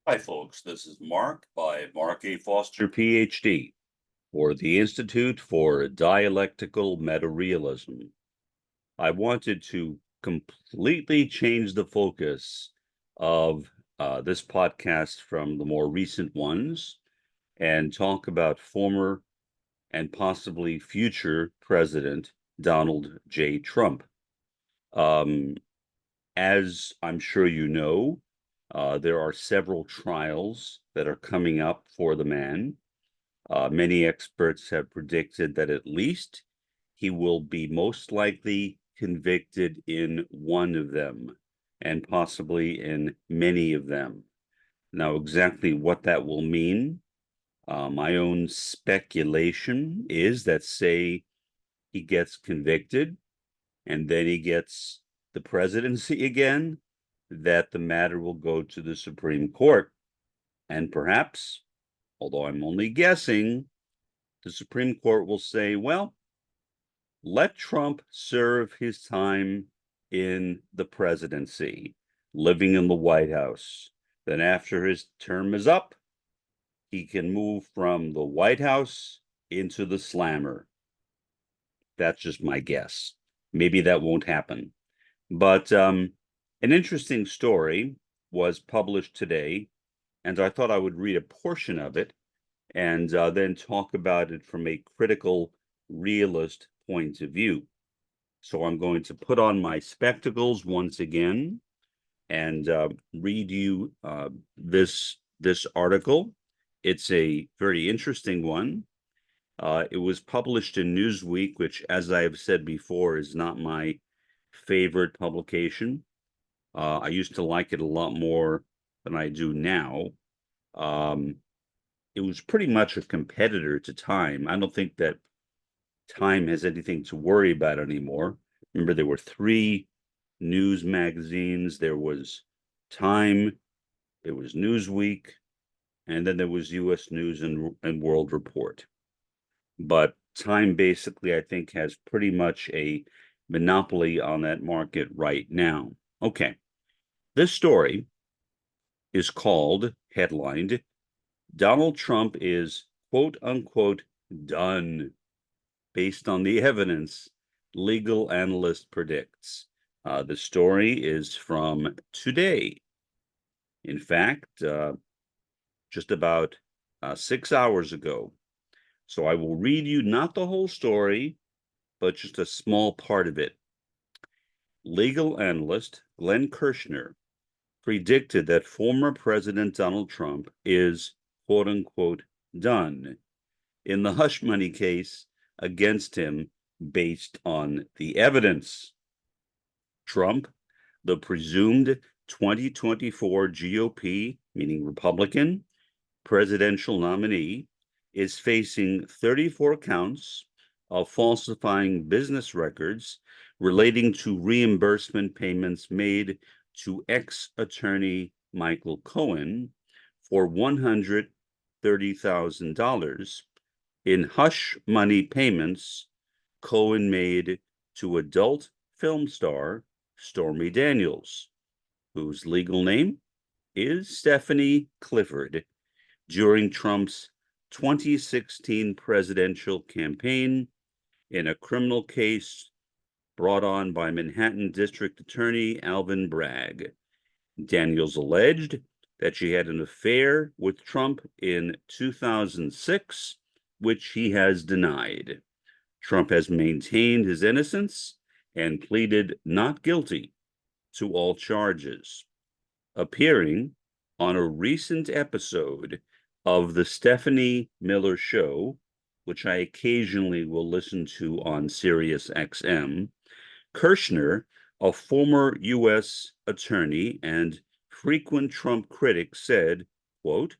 Hi, folks. This is Mark by Mark A. Foster, Ph.D., for the Institute for Dialectical Metarealism. I wanted to completely change the focus of this podcast from the more recent ones and talk about former and possibly future President Donald J. Trump. Um, as I'm sure you know, there are several trials that are coming up for the man. Many experts have predicted that at least he will be most likely convicted in one of them and possibly in many of them. Now, exactly what that will mean, my own speculation is that, say, he gets convicted and then he gets the presidency again, that the matter will go to the Supreme Court. And perhaps, although I'm only guessing, the Supreme Court will say, well, let Trump serve his time in the presidency, living in the White House. Then, after his term is up, he can move from the White House into the slammer. That's just my guess. Maybe that won't happen. But an interesting story was published today, and I thought I would read a portion of it and then talk about it from a critical realist point of view. So I'm going to put on my spectacles once again and read you this article. It's a very interesting one. It was published in Newsweek, which, as I have said before, is not my favorite publication. I used to like it a lot more than I do now. Um, it was pretty much a competitor to Time. I don't think that Time has anything to worry about anymore. Remember, there were three news magazines. There was Time, there was Newsweek, and then there was U.S. News and World Report. But Time basically, I think, has pretty much a monopoly on that market right now. Okay, this story is headlined, Donald Trump is quote unquote done based on the evidence, legal analyst predicts. The story is from today. In fact, just about 6 hours ago. So I will read you not the whole story, but just a small part of it. Legal analyst Glenn Kirshner predicted that former President Donald Trump is quote unquote done in the hush money case against him based on the evidence. Trump, the presumed 2024 GOP, meaning Republican, presidential nominee, is facing 34 counts of falsifying business records relating to reimbursement payments made to ex-attorney Michael Cohen for $130,000 in hush money payments Cohen made to adult film star Stormy Daniels, whose legal name is Stephanie Clifford, during Trump's 2016 presidential campaign in a criminal case brought on by Manhattan District Attorney Alvin Bragg. Daniels alleged that she had an affair with Trump in 2006, which he has denied. Trump has maintained his innocence and pleaded not guilty to all charges. Appearing on a recent episode of the Stephanie Miller Show, which I occasionally will listen to on Sirius XM, Kirshner, a former U.S. attorney and frequent Trump critic, said, quote,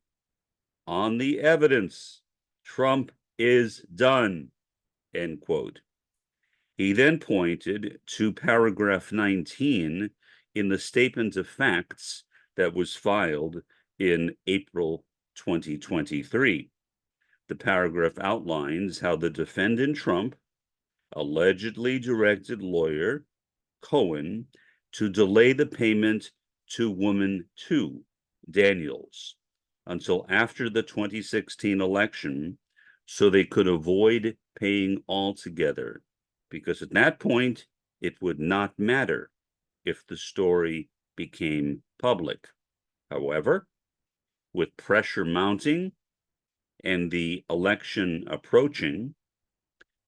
on the evidence, Trump is done, end quote. He then pointed to paragraph 19 in the statement of facts that was filed in April 2023. The paragraph outlines how the defendant Trump allegedly directed lawyer Cohen to delay the payment to woman 2, Daniels until after the 2016 election so they could avoid paying altogether, because at that point, it would not matter if the story became public. However, with pressure mounting and the election approaching,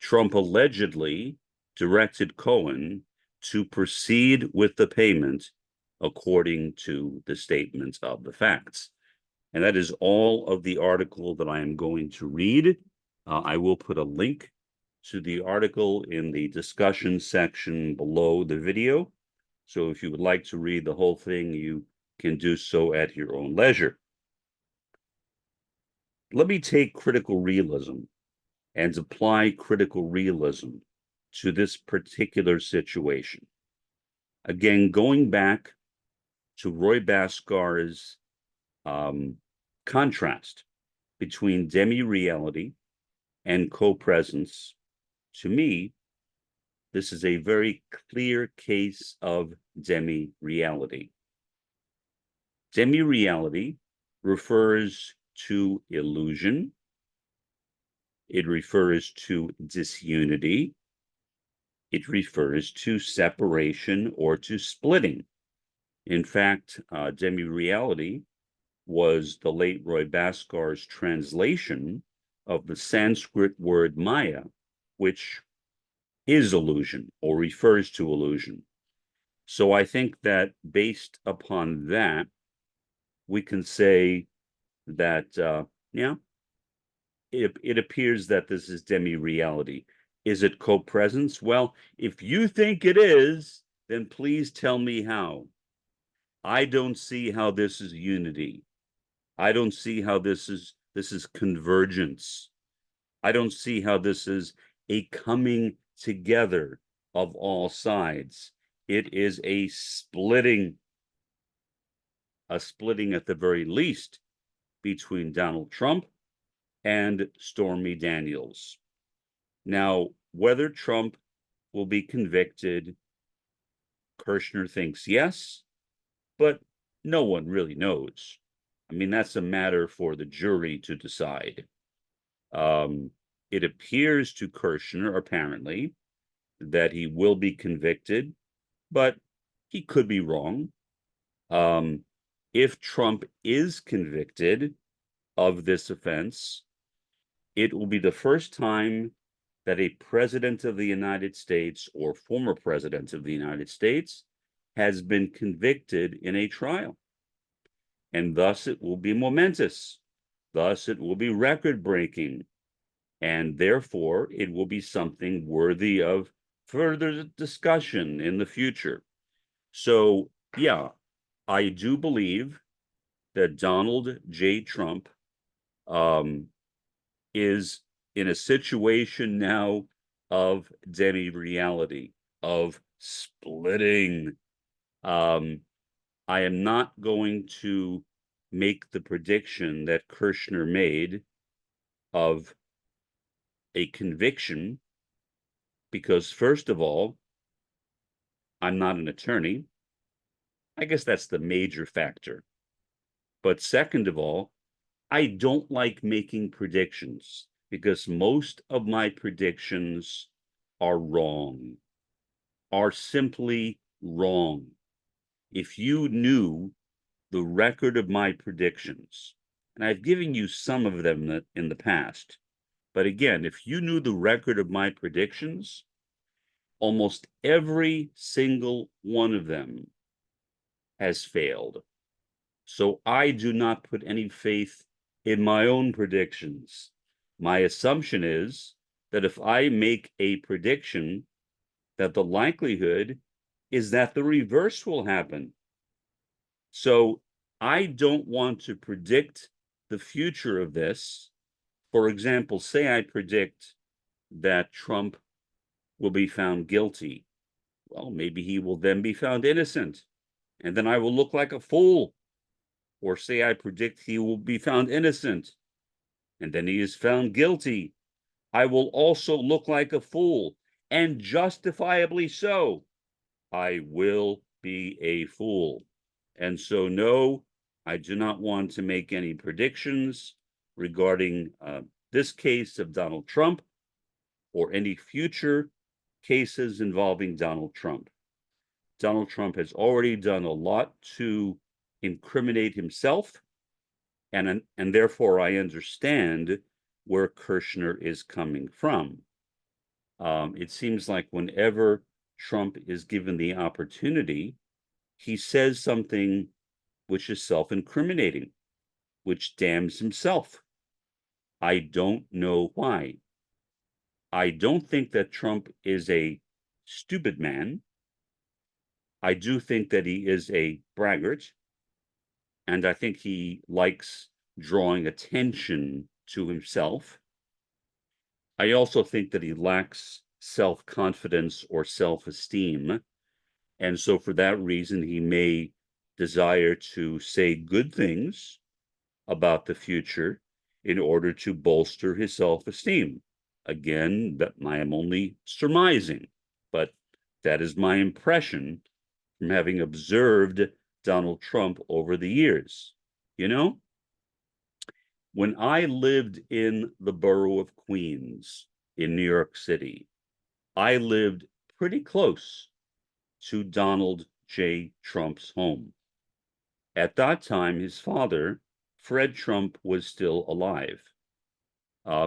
Trump allegedly directed Cohen to proceed with the payment according to the statements of the facts. And that is all of the article that I am going to read. I will put a link to the article in the discussion section below the video. So if you would like to read the whole thing, you can do so at your own leisure. Let me take critical realism and apply critical realism to this particular situation. Again, going back to Roy Bhaskarian's contrast between demi-reality and co-presence, to me, this is a very clear case of demi-reality. Demi-reality refers to illusion. It refers to disunity. It refers to separation or to splitting. In fact, demi-reality was the late Roy Bhaskarian's translation of the Sanskrit word Maya, which is illusion or refers to illusion. So I think that based upon that, we can say that, it appears that this is demi-reality. Is it co-presence? Well, if you think it is, then please tell me how. I don't see how this is unity. I don't see how this is convergence. I don't see how this is a coming together of all sides. It is a splitting at the very least between Donald Trump and Stormy Daniels. Now, whether Trump will be convicted, Kirshner thinks yes, but no one really knows. I mean, that's a matter for the jury to decide. It appears to Kirshner, apparently, that he will be convicted, but he could be wrong. If Trump is convicted of this offense, it will be the first time that a president of the United States or former president of the United States has been convicted in a trial. And thus it will be momentous. Thus it will be record-breaking. And therefore it will be something worthy of further discussion in the future. So, yeah, I do believe that Donald J. Trump is in a situation now of demi-reality, of splitting. I am not going to make the prediction that Kirshner made of a conviction, because first of all, I'm not an attorney. I guess that's the major factor. But second of all, I don't like making predictions because most of my predictions are wrong, are simply wrong. If you knew the record of my predictions, and I've given you some of them in the past, but again, if you knew the record of my predictions, almost every single one of them has failed. So I do not put any faith in my own predictions. My assumption is that if I make a prediction, that the likelihood is that the reverse will happen. So I don't want to predict the future of this. For example, say I predict that Trump will be found guilty. Well, maybe he will then be found innocent, and then I will look like a fool. Or say I predict he will be found innocent, and then he is found guilty. I will also look like a fool, and justifiably so. I will be a fool. And so, no, I do not want to make any predictions regarding this case of Donald Trump or any future cases involving Donald Trump. Donald Trump has already done a lot to incriminate himself, and therefore I understand where Kirshner is coming from. It seems like whenever Trump is given the opportunity, he says something which is self-incriminating, which damns himself. I don't know why. I don't think that Trump is a stupid man. I do think that he is a braggart, and I think he likes drawing attention to himself. I also think that he lacks self-confidence or self-esteem, and so for that reason, he may desire to say good things about the future in order to bolster his self-esteem. Again, I am only surmising, but that is my impression from having observed Donald Trump over the years. You know, when I lived in the borough of Queens in New York City, I lived pretty close to Donald J. Trump's home. At that time, his father, Fred Trump, was still alive.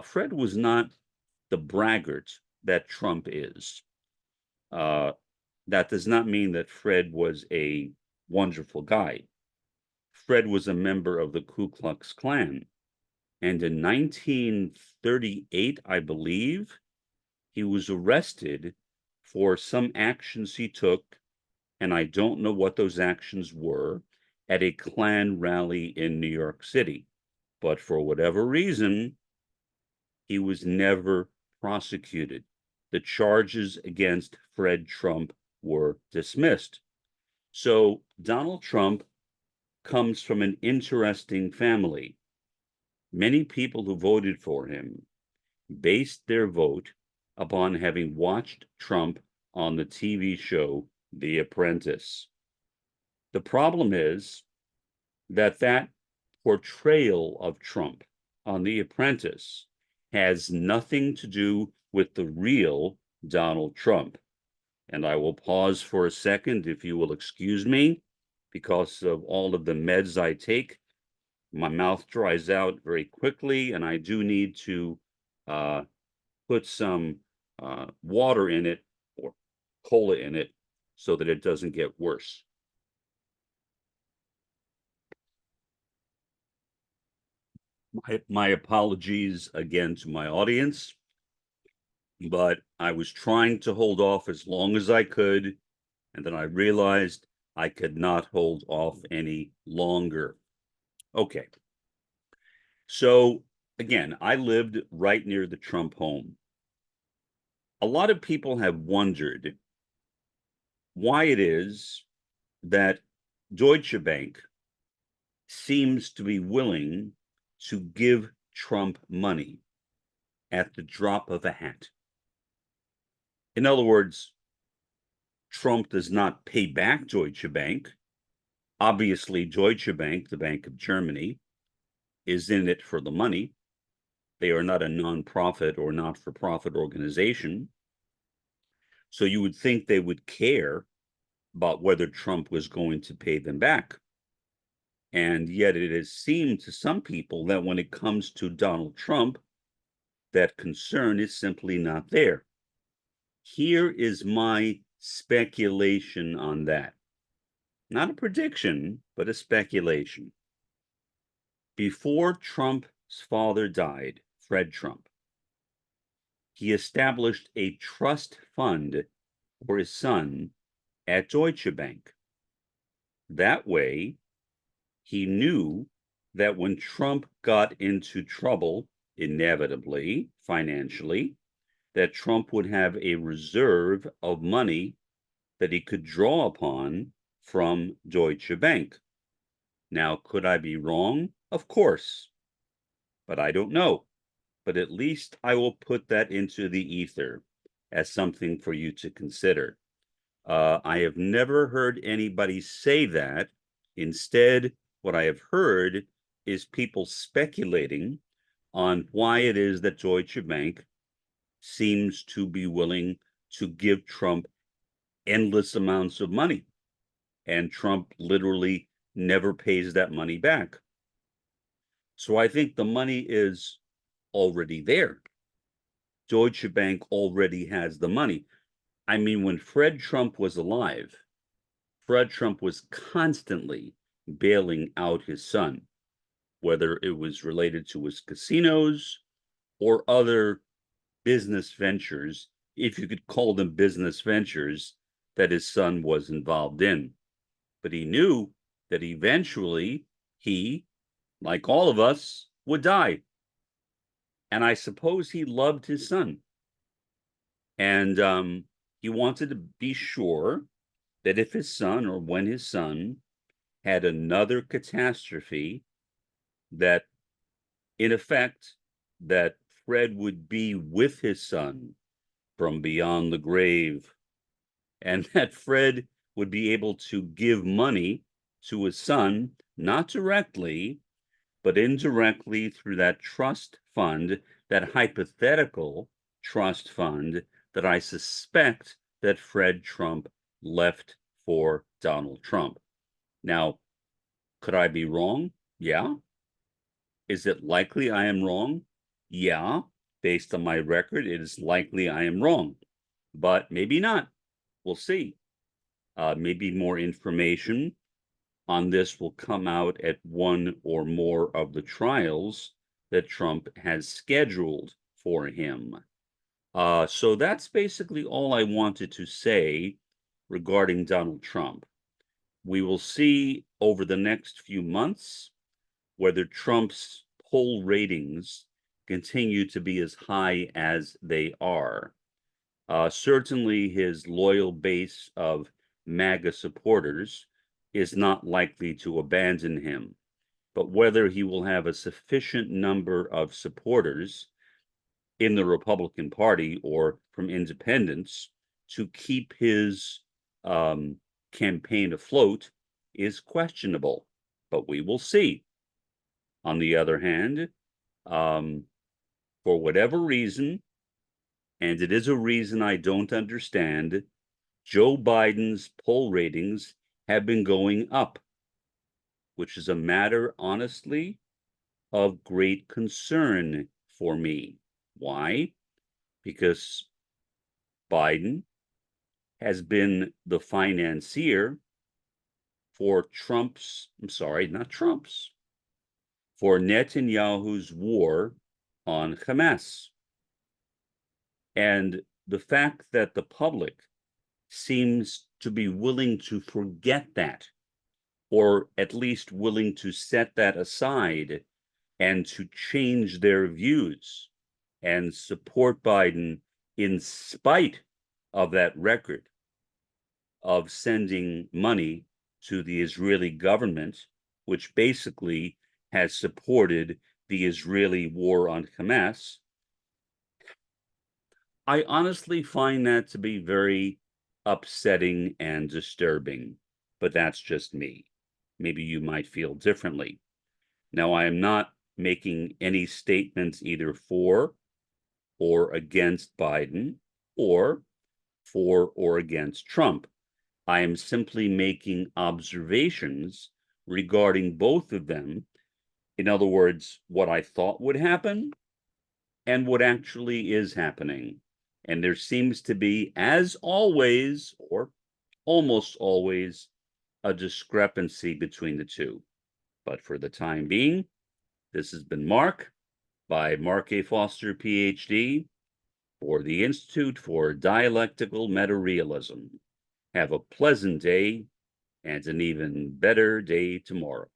Fred was not the braggart that Trump is. That does not mean that Fred was a wonderful guy. Fred was a member of the Ku Klux Klan. And in 1938, I believe, he was arrested for some actions he took, and I don't know what those actions were, at a Klan rally in New York City. But for whatever reason, he was never prosecuted. The charges against Fred Trump were dismissed. So Donald Trump comes from an interesting family. Many people who voted for him based their vote upon having watched Trump on the TV show The Apprentice. The problem is that portrayal of Trump on The Apprentice has nothing to do with the real Donald Trump. And I will pause for a second, if you will excuse me, because of all of the meds I take. My mouth dries out very quickly, and I do need to put some water in it or cola in it so that it doesn't get worse. My apologies again to my audience, but I was trying to hold off as long as I could, and then I realized I could not hold off any longer. Okay. So again, I lived right near the Trump home. A lot of people have wondered why it is that Deutsche Bank seems to be willing to give Trump money at the drop of a hat. In other words, Trump does not pay back Deutsche Bank. Obviously, Deutsche Bank, the Bank of Germany, is in it for the money. They are not a nonprofit or not-for-profit organization. So you would think they would care about whether Trump was going to pay them back. And yet it has seemed to some people that when it comes to Donald Trump, that concern is simply not there. Here is my speculation on that. Not a prediction, but a speculation. Before Trump's father died, Fred Trump, he established a trust fund for his son at Deutsche Bank. That way, he knew that when Trump got into trouble, inevitably, financially, that Trump would have a reserve of money that he could draw upon from Deutsche Bank. Now, could I be wrong? Of course, but I don't know. But at least I will put that into the ether as something for you to consider. I have never heard anybody say that. Instead, what I have heard is people speculating on why it is that Deutsche Bank seems to be willing to give Trump endless amounts of money, and Trump literally never pays that money back. So I think the money is already there. Deutsche Bank already has the money. I mean, when Fred Trump was alive, Fred Trump was constantly bailing out his son, whether it was related to his casinos or other business ventures, if you could call them business ventures, that his son was involved in. But he knew that eventually he, like all of us, would die. And I suppose he loved his son. And he wanted to be sure that if his son, or when his son had another catastrophe, that in effect, that Fred would be with his son from beyond the grave, and that Fred would be able to give money to his son, not directly, but indirectly through that trust fund, that hypothetical trust fund that I suspect that Fred Trump left for Donald Trump. Now, could I be wrong? Yeah. Is it likely I am wrong? Yeah. Based on my record, it is likely I am wrong, but maybe not. We'll see. Maybe more information on this will come out at one or more of the trials that Trump has scheduled for him. So that's basically all I wanted to say regarding Donald Trump. We will see over the next few months whether Trump's poll ratings continue to be as high as they are. Certainly, his loyal base of MAGA supporters is not likely to abandon him, but whether he will have a sufficient number of supporters in the Republican Party or from independents to keep his campaign afloat is questionable, but we will see. On the other hand, for whatever reason, and it is a reason I don't understand, Joe Biden's poll ratings have been going up, which is a matter, honestly, of great concern for me. Why? Because Biden has been the financier for for Netanyahu's war on Hamas. And the fact that the public seems to be willing to forget that, or at least willing to set that aside and to change their views and support Biden in spite of that record of sending money to the Israeli government, which basically has supported the Israeli war on Hamas. I honestly find that to be very upsetting and disturbing, but that's just me. Maybe you might feel differently. Now, I am not making any statements either for or against Biden or for or against Trump. I am simply making observations regarding both of them. In other words, what I thought would happen and what actually is happening. And there seems to be, as always, or almost always, a discrepancy between the two. But for the time being, this has been Mark by Mark A. Foster, Ph.D., for the Institute for Dialectical Metarealism. Have a pleasant day and an even better day tomorrow.